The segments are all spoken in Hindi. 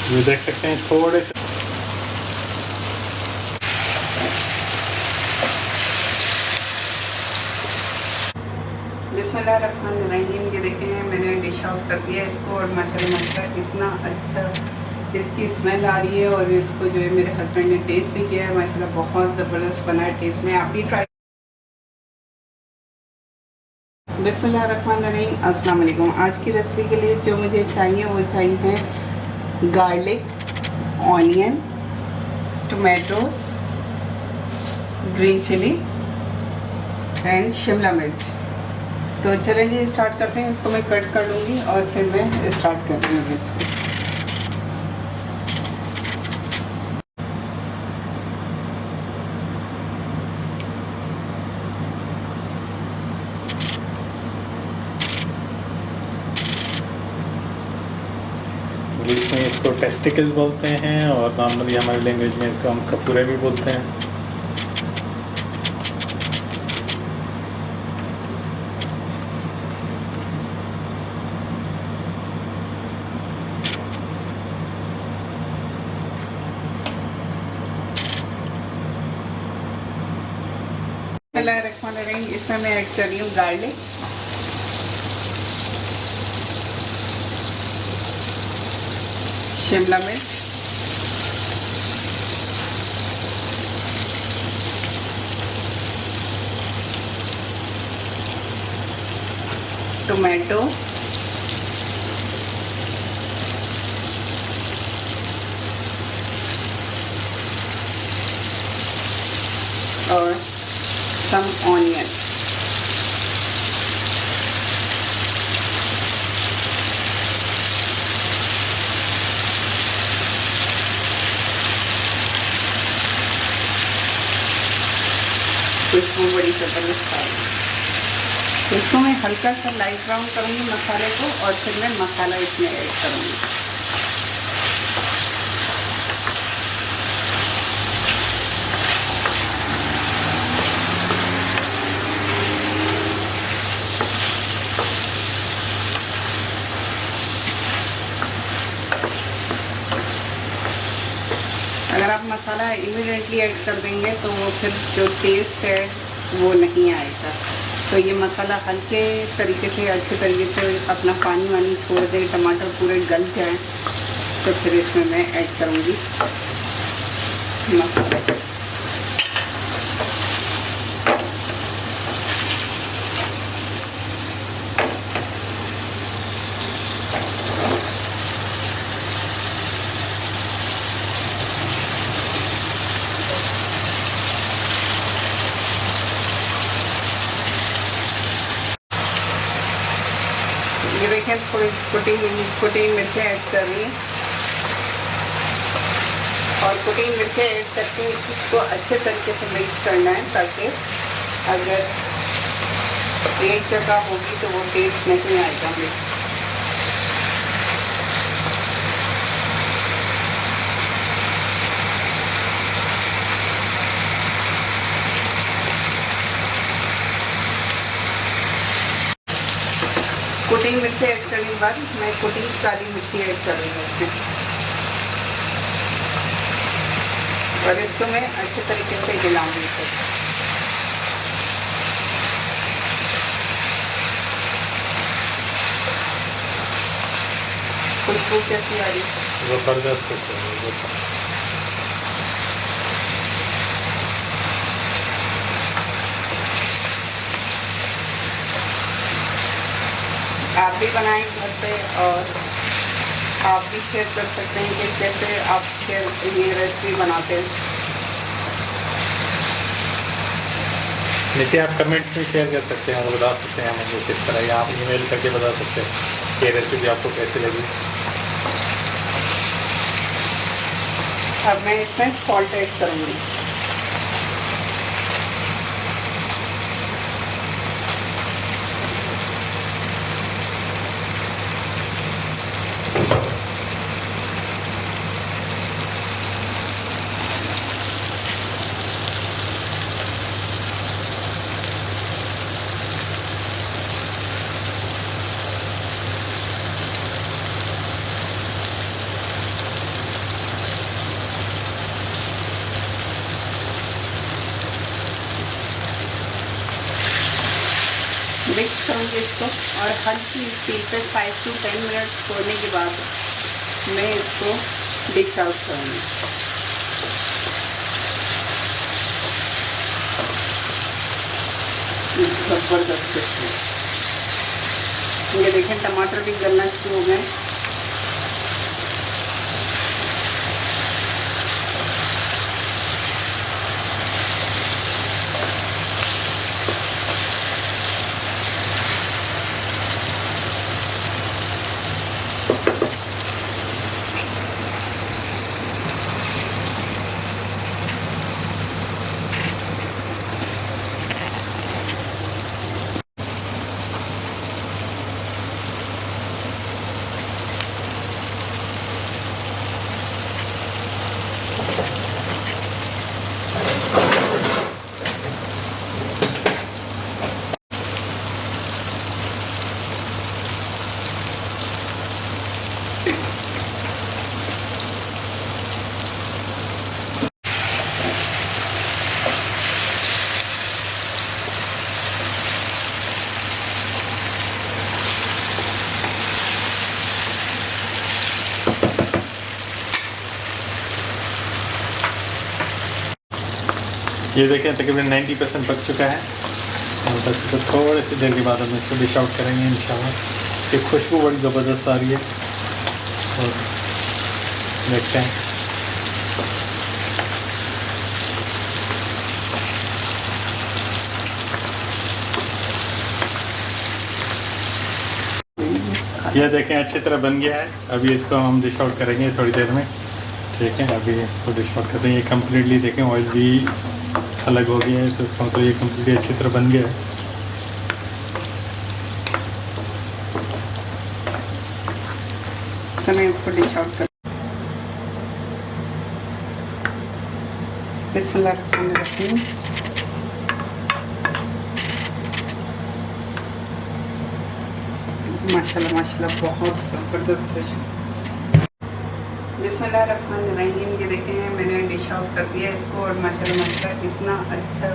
ये देख सकते हैं थोड़े से बिस्मिल्लाहिर्रहमानिर्रहीम। ये देखें मैंने डिश आउट कर दिया इसको और माशाल्लाह इतना अच्छा इसकी स्मेल आ रही है और इसको जो है मेरे हस्बैंड ने टेस्ट भी किया है। माशाल्लाह बहुत ज़बरदस्त बना है टेस्ट में। आप भी ट्राई। बिस्मिल्लाहिर्रहमानिर्रहीम। अस्सलाम वालेकुम। आज की रेसिपी के लिए जो मुझे चाहिए वो चाहिए garlic, onion, tomatoes, green chilli and Shimla mirch. तो चलेंगे स्टार्ट करते हैं। इसको मैं कट कर लूँगी और फिर मैं स्टार्ट कर रही हूँ रेसिपी। इंग्लिश में इसको टेस्टिकल्स बोलते हैं और नॉर्मली हमारी लैंग्वेज में इसको हम कपूरे भी बोलते हैं। इसमें मैं ऐड कर रही हूँ गार्लिक, शिमला मिर्च, टोमेटो, और some onion। खुशबू बड़ी ज़बरदस्त आई। इसको मैं हल्का सा लाइट ब्राउन करूँगी मसाले को और फिर मैं मसाला इसमें ऐड करूँगी। अगर आप मसाला इमीडिएटली ऐड कर देंगे तो वो फिर जो टेस्ट है वो नहीं आएगा। तो ये मसाला हल्के तरीके से अच्छे तरीके से अपना पानी वानी छोड़ दे, टमाटर पूरे गल जाए, तो फिर इसमें मैं ऐड करूँगी मसाला। ये देखें थोड़ी कुटी मिर्चें ऐड कर रही हैं और कुटी मिर्चें ऐड करके इसको अच्छे तरीके से मिक्स करना है ताकि अगर एक जगह होगी तो वो टेस्ट नहीं आएगा मिक्स। कुटी मिर्ची ऐड करने के बाद मैं कुटी काली मिर्ची ऐड कर रही हूँ इसमें और इसको मैं अच्छे तरीके से हिलाऊंगी। खुशबू कैसी आ रही है? ज़बरदस्त। आप भी बनाएं घर पे और आप भी शेयर कर सकते हैं कि कैसे आप ये रेसिपी बनाते हैं। नीचे आप कमेंट्स में शेयर कर सकते हैं और बता सकते हैं मुझे किस तरह, या आप ईमेल करके बता सकते हैं कि रेसिपी आपको कैसी लगी। अब मैं इसमें सॉल्ट ऐड करूँगी। मिक्स करूँगी इसको और हल्की स्पीड पे 5 to 10 मिनट छोड़ने के बाद मैं इसको डिश आउट करूँगी। ज़बरदस्त है। ये देखें टमाटर भी गलना शुरू हो गए। ये देखें तकरीबन 90% पक चुका है और बस इसको थोड़ी सी देर के बाद हम इसको डिश आउट करेंगे इंशाल्लाह। इसकी खुशबू बड़ी ज़बरदस्त आ रही है और देखते हैं। ये देखें अच्छी तरह बन गया है। अभी इसको हम डिश आउट करेंगे थोड़ी देर में, ठीक है। अभी इसको डिश आउट करते हैं। ये कम्प्लीटली देखें ऑयल भी अलग हो गया है, तो इसका मतलब ये कम्प्लीटली अच्छी तरह बन गया है। चलिए इसको डिश आउट कर। बिस्मिल्लाहिर्रहमानिर्रहीम। माशाल्लाह माशाल्लाह बहुत ज़बरदस्त खुशबू। बिस्मिल्लाहिर्रहमानिर्रहीम। ये देखें मैंने डिश आउट कर दिया इसको और माशाल्लाह माशाल्लाह इतना अच्छा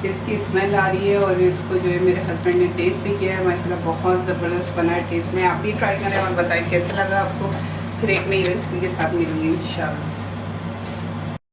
इसकी स्मेल आ रही है और इसको जो है मेरे हस्बैंड ने टेस्ट भी किया है। माशाल्लाह बहुत ज़बरदस्त बना है टेस्ट में। आप भी ट्राई करें और बताएं कैसा लगा आपको। फिर एक नई रेसिपी के साथ मिलूंगी इंशाल्लाह।